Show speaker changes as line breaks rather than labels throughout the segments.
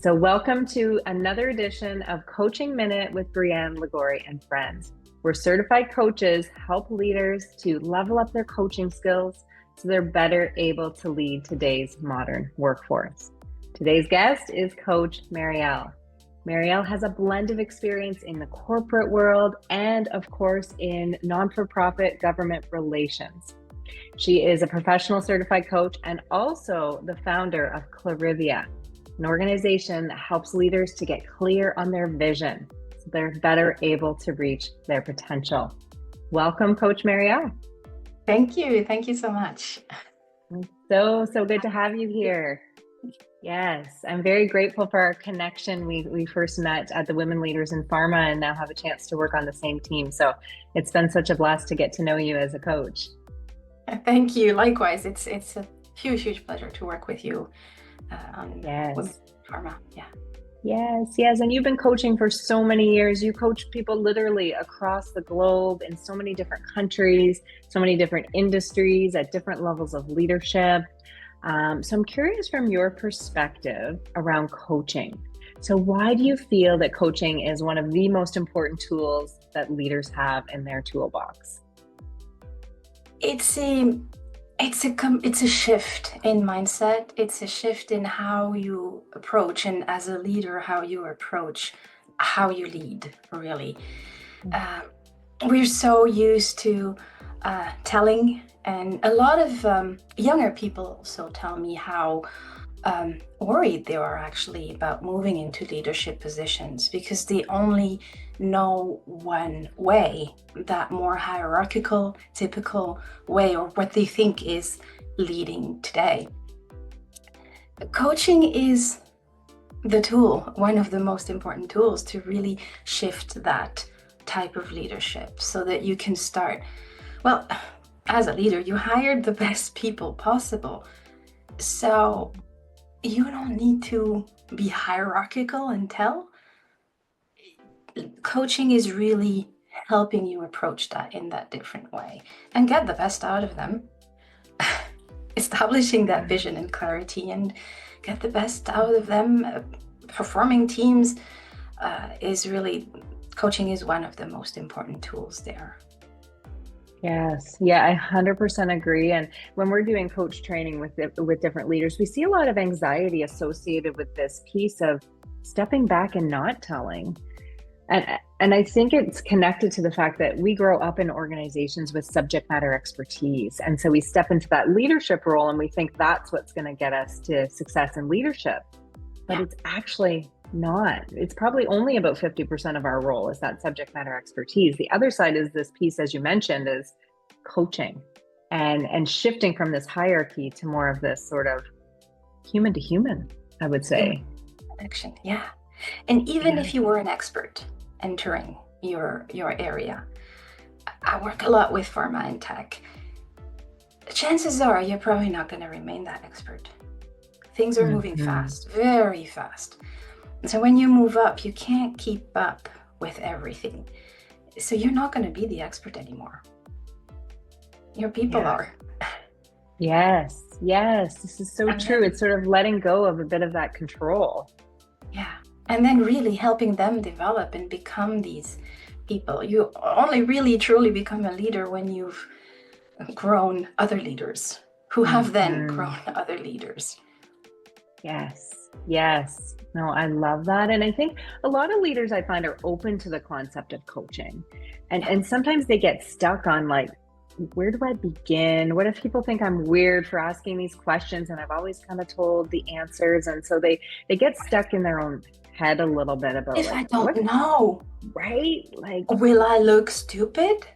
So welcome to another edition of Coaching Minute with Brianne Ligori and Friends, where certified coaches help leaders to level up their coaching skills so they're better able to lead today's modern workforce. Today's guest is Coach Marielle. Marielle has a blend of experience in the corporate world and, of course, in non-for-profit government relations. She is a professional certified coach and also the founder of Clarivia, an organization that helps leaders to get clear on their vision so they're better able to reach their potential. Welcome, Coach Marielle.
Thank you. Thank you so much.
So good to have you here. Yes, I'm very grateful for our connection. We first met at the Women Leaders in Pharma and now have a chance to work on the same team. So it's been such a blast to get to know you as a coach.
Thank you. Likewise, it's a huge pleasure to work with you on Women Pharma.
Yes. And you've been coaching for so many years. You coach people literally across the globe in so many different countries, so many different industries at different levels of leadership. So I'm curious from your perspective around coaching. So why do you feel that coaching is one of the most important tools that leaders have in their toolbox?
It's a shift in mindset. It's a shift in how you approach, and as a leader, how you approach, how you lead, really. We're so used to telling, and a lot of younger people also tell me how worried they are actually about moving into leadership positions because they only know one way, that more hierarchical, typical way, or what they think is leading today. Coaching is the tool, one of the most important tools to really shift that type of leadership so that you can start. Well, as a leader, you hired the best people possible. So you don't need to be hierarchical and tell. Coaching is really helping you approach that in that different way and get the best out of them. Establishing that vision and clarity and get the best out of them. Performing teams coaching is one of the most important tools there.
Yes. Yeah, I 100% agree. And when we're doing coach training with different leaders, we see a lot of anxiety associated with this piece of stepping back and not telling. And I think it's connected to the fact that we grow up in organizations with subject matter expertise. And so we step into that leadership role and we think that's what's going to get us to success in leadership. But it's actually not. It's probably only about 50% of our role is that subject matter expertise. The other side is this piece, as you mentioned, is coaching and shifting from this hierarchy to more of this sort of human to human, I would say.
Connection, yeah. And even if you were an expert entering your area, I work a lot with pharma and tech. Chances are you're probably not going to remain that expert. Things are moving fast, very fast. So when you move up, you can't keep up with everything. So you're not going to be the expert anymore. Your people are.
Yes. This is so true. It's sort of letting go of a bit of that control.
Yeah. And then really helping them develop and become these people. You only really truly become a leader when you've grown other leaders who have then grown other leaders.
Yes. No, I love that. And I think a lot of leaders I find are open to the concept of coaching. And sometimes they get stuck on like, where do I begin? What if people think I'm weird for asking these questions? And I've always kind of told the answers. And so they get stuck in their own head a little bit about
if I don't know.
Right? Like,
will I look stupid?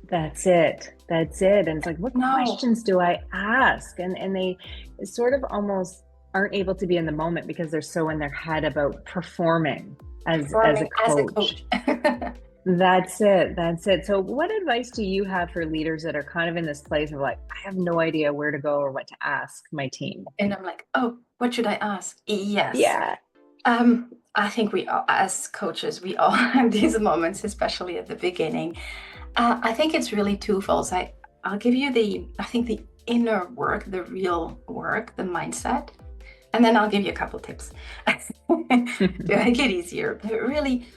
That's it. And it's like, what questions do I ask? And they sort of almost aren't able to be in the moment because they're so in their head about performing as a coach. That's it. So what advice do you have for leaders that are kind of in this place of like, I have no idea where to go or what to ask my team?
And I'm like, oh, what should I ask? Yes.
Yeah.
I think we all, as coaches, we all have these moments, especially at the beginning. I think it's really twofold. I'll give you the inner work, the real work, the mindset. And then I'll give you a couple tips to make it easier. But really,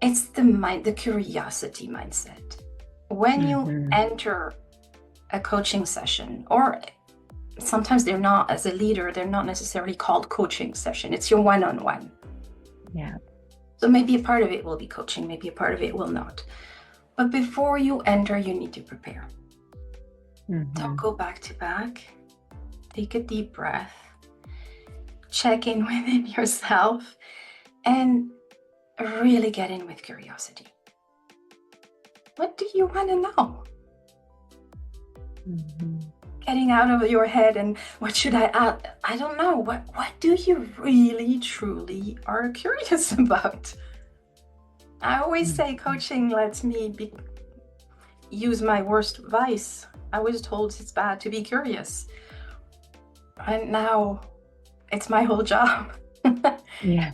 it's the curiosity mindset. When you enter a coaching session, or sometimes they're not, as a leader, they're not necessarily called coaching session. It's your one-on-one.
Yeah.
So maybe a part of it will be coaching, maybe a part of it will not. But before you enter, you need to prepare. Don't go back to back. Take a deep breath. Check in within yourself and really get in with curiosity. What do you want to know? Getting out of your head and what should I add? I don't know. What do you really, truly are curious about? I always say coaching lets me use my worst vice. I was told it's bad to be curious. And now it's my whole job.
Yeah.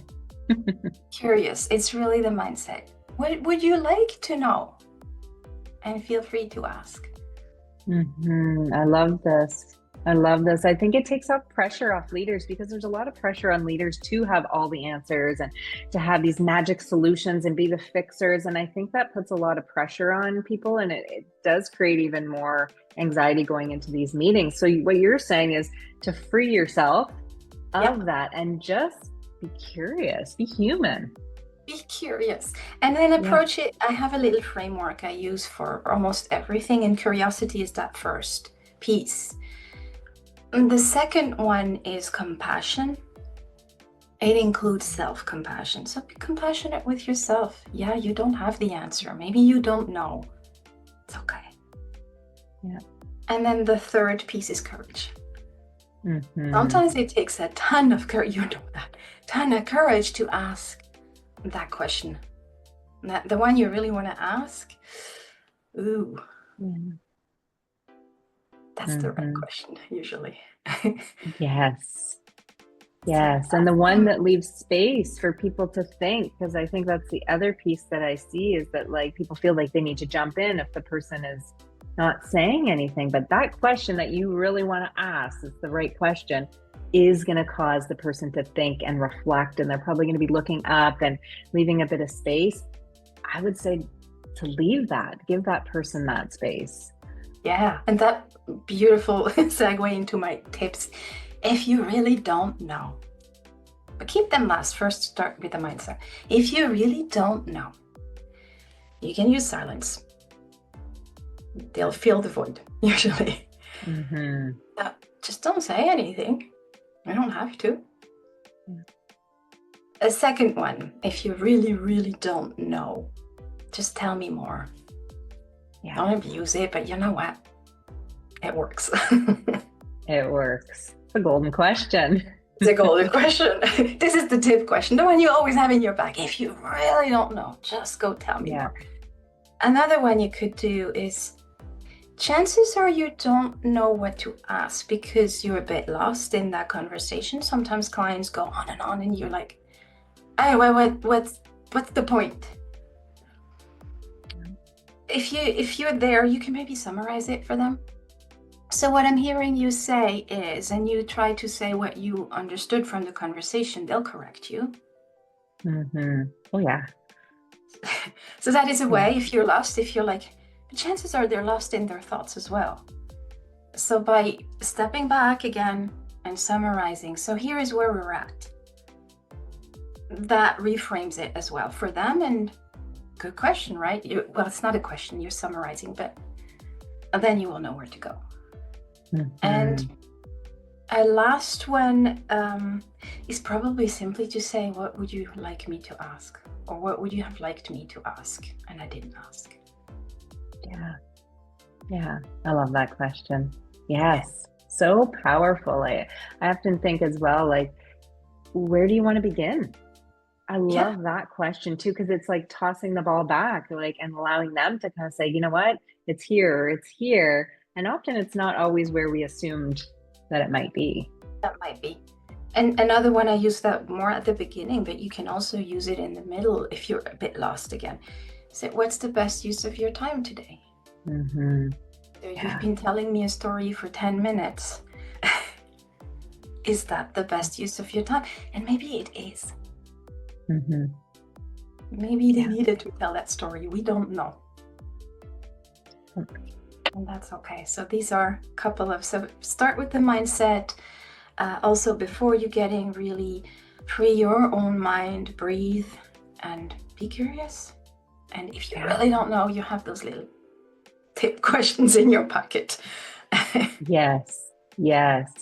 Curious. It's really the mindset. What would you like to know? And feel free to ask.
I love this. I think it takes off pressure off leaders, because there's a lot of pressure on leaders to have all the answers and to have these magic solutions and be the fixers. And I think that puts a lot of pressure on people, and it does create even more anxiety going into these meetings. So what you're saying is to free yourself of that and just be curious, be human.
Be curious, and then approach it. I have a little framework I use for almost everything, and curiosity is that first piece. The second one is compassion. It includes self-compassion. So be compassionate with yourself. Yeah, you don't have the answer. Maybe you don't know. It's okay.
Yeah.
And then the third piece is courage. Sometimes it takes a ton of courage. You know that. Ton of courage to ask that question. The one you really want to ask. Ooh. That's the right question, usually.
Yes. And the one that leaves space for people to think, because I think that's the other piece that I see, is that like people feel like they need to jump in if the person is not saying anything. But that question that you really want to ask is the right question, is going to cause the person to think and reflect, and they're probably going to be looking up and leaving a bit of space. I would say to leave that, give that person that space.
Yeah, and that beautiful segue into my tips. If you really don't know, but keep them last. First, start with the mindset. If you really don't know, you can use silence. They'll fill the void, usually. Just don't say anything. You don't have to. A second one, if you really, really don't know, just tell me more. Don't abuse it, but you know what? It works.
It works. It's a golden question.
It's a golden question. This is the tip question, the one you always have in your bag. If you really don't know, just go tell me more. Another one you could do is, chances are you don't know what to ask because you're a bit lost in that conversation. Sometimes clients go on and you're like, hey, what's the point? If you're there, you can maybe summarize it for them. So what I'm hearing you say is, and you try to say what you understood from the conversation, they'll correct you.
Oh yeah.
So that is a way, if you're lost, if you're like, chances are they're lost in their thoughts as well. So by stepping back again and summarizing, so here is where we're at, that reframes it as well for them. And good question, right? Well, it's not a question, you're summarizing, but then you will know where to go. And a last one is probably simply to say, what would you like me to ask? Or what would you have liked me to ask? And I didn't ask.
Yeah. I love that question. Yes. So powerful. I often think as well, like, where do you want to begin? I love that question too, because it's like tossing the ball back, like, and allowing them to kind of say, you know what, it's here. And often it's not always where we assumed that it might be.
That might be. And another one, I use that more at the beginning, but you can also use it in the middle if you're a bit lost again. Say, what's the best use of your time today? You've been telling me a story for 10 minutes. is that the best use of your time? And maybe it is.
Mm-hmm.
Maybe they needed to tell that story. We don't know. And that's okay. So these are a couple of, so start with the mindset. Also, before you getting really free your own mind, breathe and be curious. And if you really don't know, you have those little tip questions in your pocket.
Yes.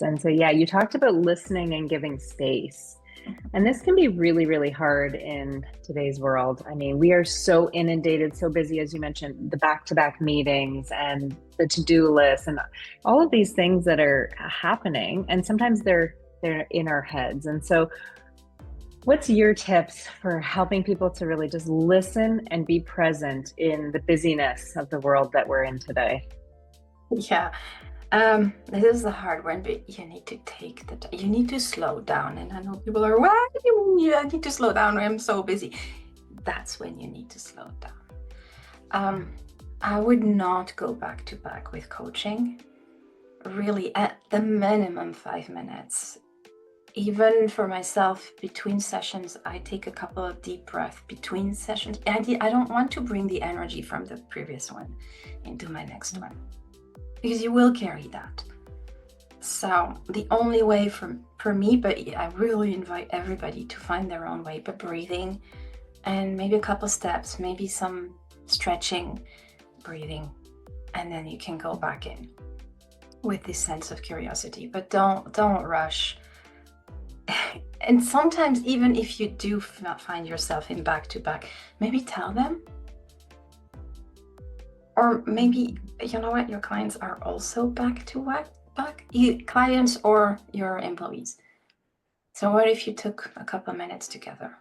And so, you talked about listening and giving space. And this can be really, really hard in today's world. I mean, we are so inundated, so busy, as you mentioned, the back-to-back meetings and the to-do list and all of these things that are happening. And sometimes they're in our heads. And so what's your tips for helping people to really just listen and be present in the busyness of the world that we're in today?
Yeah. This is the hard one, but you need to take the time. You need to slow down. And I know people are, what do you mean I need to slow down? I'm so busy. That's when you need to slow down. I would not go back to back with coaching. Really, at the minimum 5 minutes. Even for myself, between sessions, I take a couple of deep breaths between sessions. I don't want to bring the energy from the previous one into my next one, because you will carry that. So the only way for me, but I really invite everybody to find their own way, but breathing and maybe a couple steps, maybe some stretching, breathing, and then you can go back in with this sense of curiosity, but don't rush. And sometimes even if you do find yourself in back-to-back, maybe tell them. Or maybe, you know what, your clients are also back-to-back, clients or your employees. So what if you took a couple of minutes together?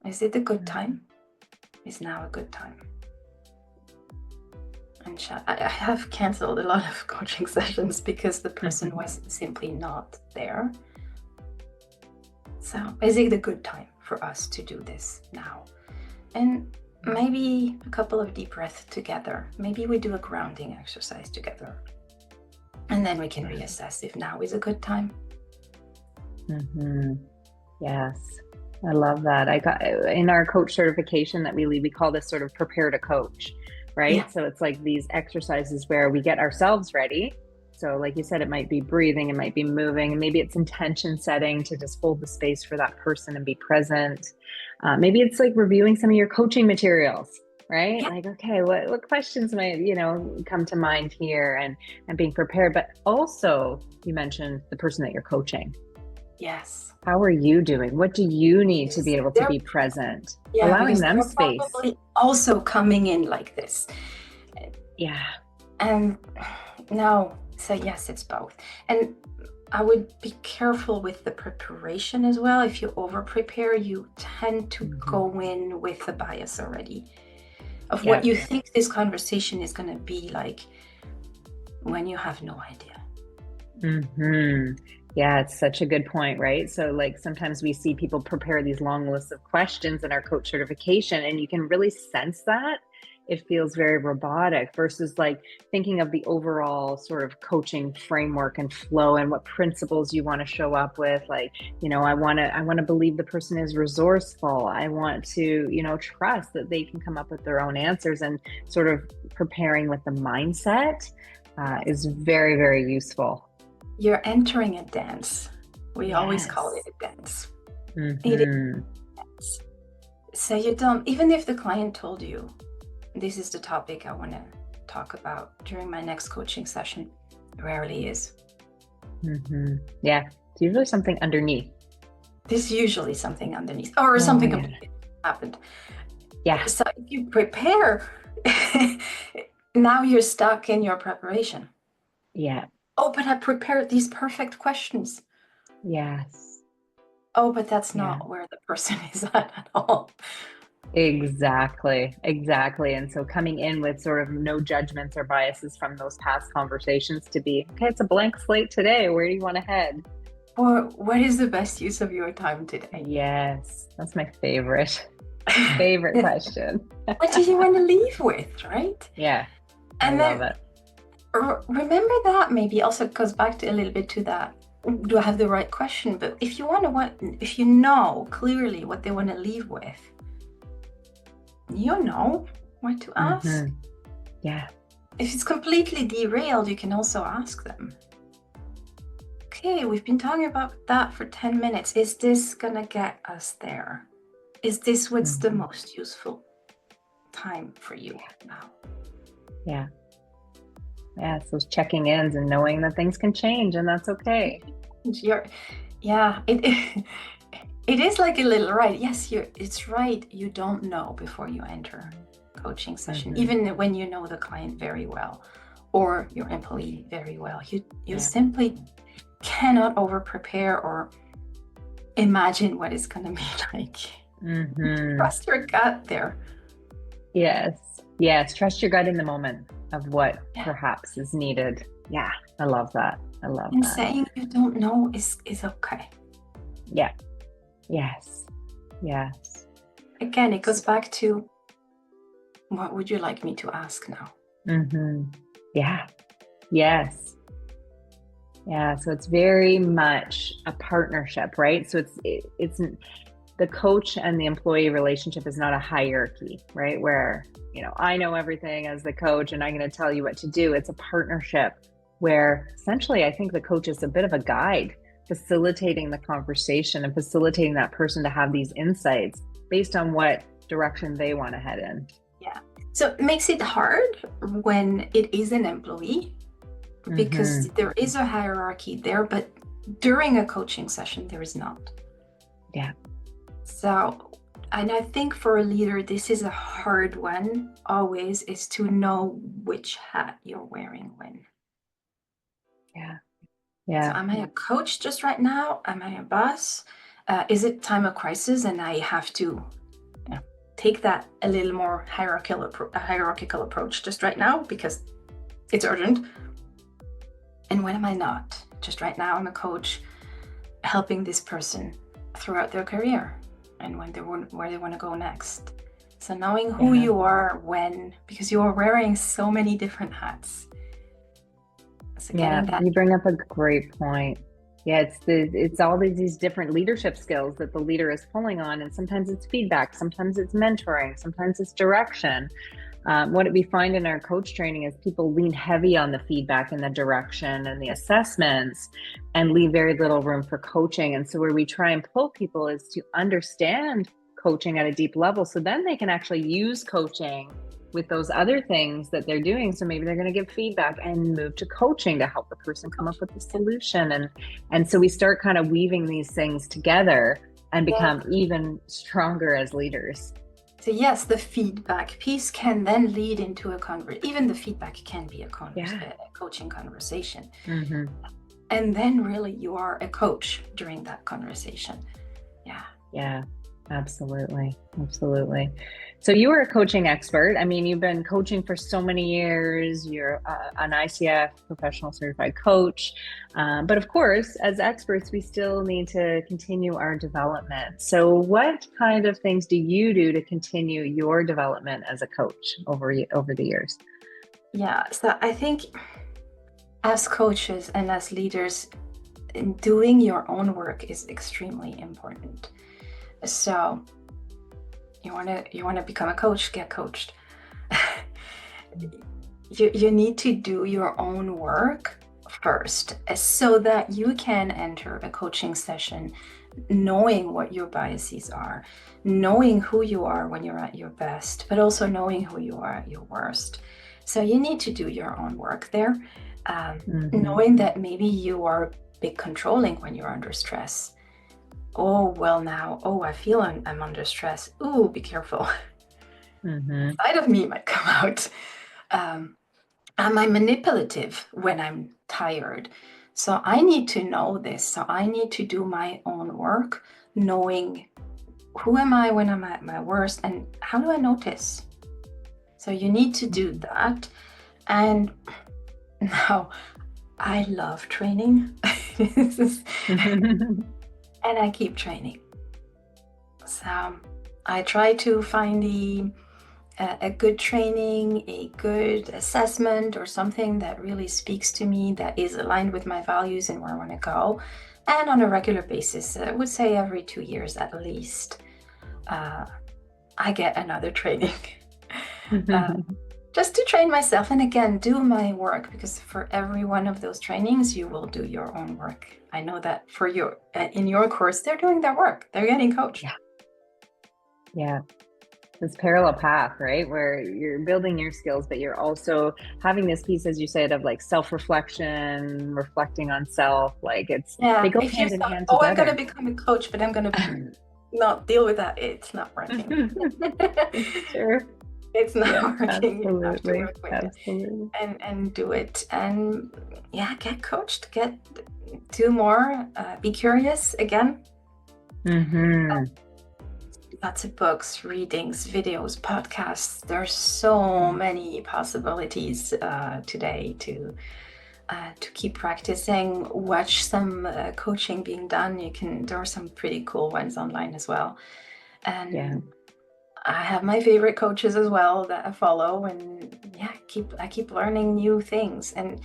Is it a good time? Is now a good time? And I have canceled a lot of coaching sessions because the person was simply not there. So is it a good time for us to do this now? And maybe a couple of deep breaths together. Maybe we do a grounding exercise together. And then we can reassess if now is a good time.
Yes, I love that. I got in our coach certification that we lead, we call this sort of prepare to coach, right? Yeah. So it's like these exercises where we get ourselves ready. So like you said, it might be breathing, it might be moving, and maybe it's intention setting to just hold the space for that person and be present. Maybe it's like reviewing some of your coaching materials, right? Yeah. Like, okay, what questions might, come to mind here, and being prepared. But also you mentioned the person that you're coaching.
Yes.
How are you doing? What do you need to be able to be present?
Yeah,
allowing them space.
Probably also coming in like this.
Yeah.
And no. So yes, it's both. And I would be careful with the preparation as well. If you over prepare, you tend to go in with a bias already of what you think this conversation is going to be like when you have no idea.
Yeah, it's such a good point, right? So like sometimes we see people prepare these long lists of questions in our coach certification, and you can really sense that it feels very robotic versus like thinking of the overall sort of coaching framework and flow and what principles you want to show up with. Like, I want to believe the person is resourceful. I want to, trust that they can come up with their own answers, and sort of preparing with the mindset is very, very useful.
You're entering a dance. We always call it a dance. It is a dance. So you don't, even if the client told you, this is the topic I want to talk about during my next coaching session, rarely is.
Yeah, it's usually something underneath.
There's usually something underneath, or something completely happened.
Yeah.
So if you prepare, now you're stuck in your preparation.
Yeah.
Oh, but I prepared these perfect questions.
Yes.
Oh, but that's not where the person is at all.
Exactly. And so coming in with sort of no judgments or biases from those past conversations to be, okay, it's a blank slate today. Where do you want to head?
Or what is the best use of your time today?
Yes, that's my favorite question.
What do you want to leave with, right?
Yeah,
and
I love it.
remember that maybe also goes back to a little bit to that. Do I have the right question? But if you know clearly what they want to leave with, you know what to ask.
Yeah.
If it's completely derailed, you can also ask them. Okay, we've been talking about that for 10 minutes. Is this gonna get us there? Is this what's the most useful time for you now?
Yeah. Yeah, it's those checking ins and knowing that things can change and that's okay.
It is like a little right. Yes, it's right. You don't know before you enter coaching session, even when you know the client very well or your employee very well. You simply cannot over prepare or imagine what it's going to be like. Trust your gut there.
Yes. Trust your gut in the moment of what perhaps is needed. Yeah, I love that.
And saying you don't know is okay.
Yeah. Yes.
Again, it goes back to, what would you like me to ask now?
Yeah. Yes. Yeah. So it's very much a partnership, right? So it's the coach and the employee relationship is not a hierarchy, right? Where, I know everything as the coach and I'm going to tell you what to do. It's a partnership where essentially I think the coach is a bit of a guide, facilitating the conversation and facilitating that person to have these insights based on what direction they want to head in.
Yeah. So it makes it hard when it is an employee because there is a hierarchy there, but during a coaching session, there is not.
Yeah.
So, and I think for a leader, this is a hard one always, is to know which hat you're wearing when.
Yeah.
So am I a coach just right now? Am I a boss? Is it time of crisis and I have to take that a little more hierarchical approach just right now because it's urgent? And when am I not? Just right now, I'm a coach helping this person throughout their career and where they want to go next. So knowing who you are when, because you are wearing so many different hats. So
you bring up a great point. Yeah, it's all these different leadership skills that the leader is pulling on, and sometimes it's feedback, sometimes it's mentoring, sometimes it's direction. What we find in our coach training is people lean heavy on the feedback and the direction and the assessments and leave very little room for coaching. And so where we try and pull people is to understand coaching at a deep level, so then they can actually use coaching with those other things that they're doing. So maybe they're going to give feedback and move to coaching to help the person come up with a solution. And so we start kind of weaving these things together and become even stronger as leaders.
So yes, the feedback piece can then lead into a conversation. Even the feedback can be a coaching conversation. And then really you are a coach during that conversation.
Yeah, absolutely. So you are a coaching expert. I mean, you've been coaching for so many years. You're an ICF professional certified coach. But of course, as experts, we still need to continue our development. So what kind of things do you do to continue your development as a coach over the years?
Yeah, so I think as coaches and as leaders, doing your own work is extremely important. So you want to become a coach, get coached. you need to do your own work first so that you can enter a coaching session knowing what your biases are, knowing who you are when you're at your best, but also knowing who you are at your worst. So you need to do your own work there, knowing that maybe you are a bit controlling when you're under stress. I feel I'm under stress. Ooh, be careful. Side of me might come out. Am I manipulative when I'm tired? So I need to know this. So I need to do my own work, knowing who am I when I'm at my worst and how do I notice? So you need to do that. And now I love training. And I keep training. So I try to find the a good training, a good assessment, or something that really speaks to me, that is aligned with my values and where I want to go. And on a regular basis, I would say every 2 years at least, I get another training. Just to train myself and again do my work, because for every one of those trainings you will do your own work. I know that for your in your course they're doing their work, they're getting coached.
Yeah, this parallel path, right, where you're building your skills, but you're also having this piece, as you said, of like self-reflection, reflecting on self. Like they go
if
hand
you
in
thought,
hand
oh,
together.
I'm going to become a coach, but I'm going to not deal with that, it's not working.
Sure.
It's not working.
Absolutely.
You have to work with
Absolutely.
it and do it, and get coached, do more, be curious again. Lots of books, readings, videos, podcasts. There's so many possibilities today to keep practicing. Watch some coaching being done. There are some pretty cool ones online as well. And I have my favorite coaches as well that I follow, and I keep learning new things. And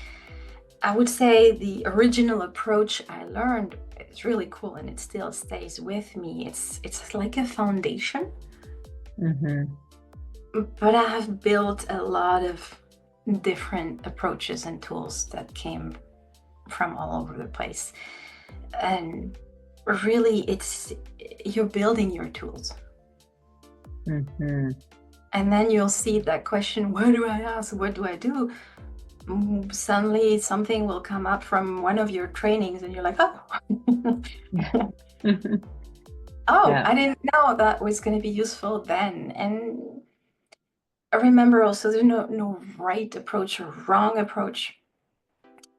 I would say the original approach I learned is really cool, and it still stays with me. It's like a foundation, but I have built a lot of different approaches and tools that came from all over the place. And really, you're building your tools. And then you'll see that question, what do I ask? What do I do? Suddenly something will come up from one of your trainings and you're like, oh, I didn't know that was going to be useful then. And remember also, there's no right approach or wrong approach.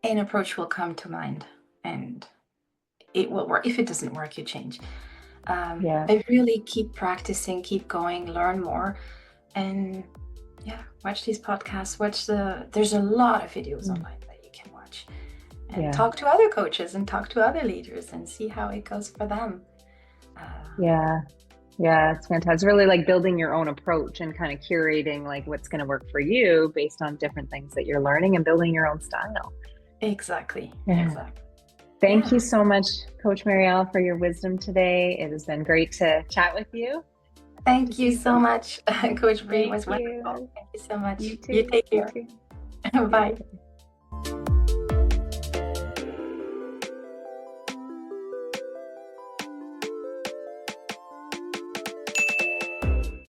An approach will come to mind and it will work. If it doesn't work, you change. I really keep practicing, keep going, learn more, and watch these podcasts, there's a lot of videos online that you can watch, and talk to other coaches and talk to other leaders and see how it goes for them.
It's fantastic. It's really like building your own approach and kind of curating like what's going to work for you based on different things that you're learning and building your own style.
Exactly.
Thank you so much, Coach Marielle, for your wisdom today. It has been great to chat with you.
Thank you so much, Coach Bree. It was wonderful. Thank you so much.
You too.
You take care. Bye.